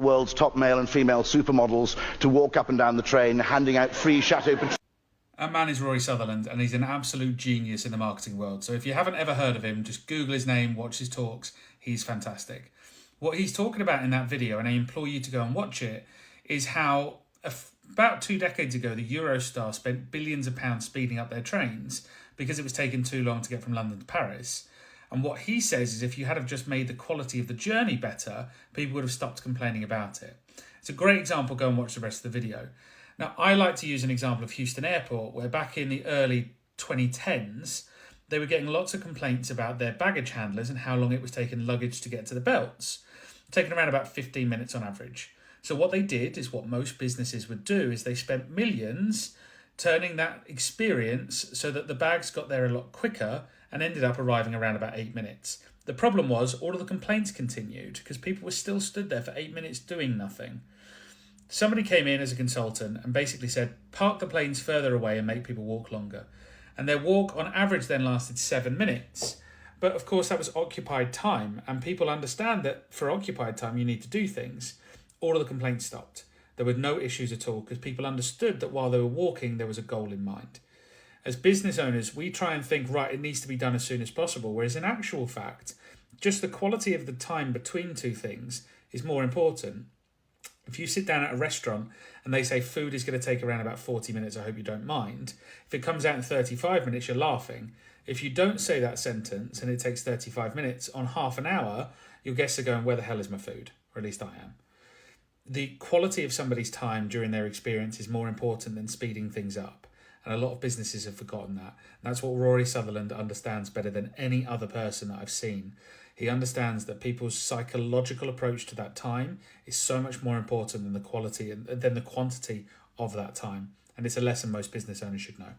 world's top male and female supermodels to walk up and down the train handing out free Chateau Patrol. That man is Rory Sutherland, and he's an absolute genius in the marketing world. So if you haven't ever heard of him, just Google his name, watch his talks. He's fantastic. What he's talking about in that video, and I implore you to go and watch it, is how about 2 decades ago, the Eurostar spent billions of pounds speeding up their trains because it was taking too long to get from London to Paris. And what he says is if you had have just made the quality of the journey better, people would have stopped complaining about it. It's a great example. Go and watch the rest of the video. Now, I like to use an example of Houston Airport, where back in the early 2010s, they were getting lots of complaints about their baggage handlers and how long it was taking luggage to get to the belts, taking around about 15 minutes on average. So what they did is what most businesses would do, is they spent millions turning that experience so that the bags got there a lot quicker and ended up arriving around about 8 minutes. The problem was all of the complaints continued because people were still stood there for 8 minutes doing nothing. Somebody came in as a consultant and basically said, park the planes further away and make people walk longer. And their walk on average then lasted 7 minutes. But of course that was occupied time, and people understand that for occupied time you need to do things. All of the complaints stopped. There were no issues at all because people understood that while they were walking there was a goal in mind. As business owners, we try and think, right, it needs to be done as soon as possible, whereas in actual fact, just the quality of the time between two things is more important. If you sit down at a restaurant and they say food is going to take around about 40 minutes, I hope you don't mind. If it comes out in 35 minutes, you're laughing. If you don't say that sentence and it takes 35 minutes, on half an hour, your guests are going, where the hell is my food? Or at least I am. The quality of somebody's time during their experience is more important than speeding things up. And a lot of businesses have forgotten that. And that's what Rory Sutherland understands better than any other person that I've seen. He understands that people's psychological approach to that time is so much more important than the quality and than the quantity of that time. And it's a lesson most business owners should know.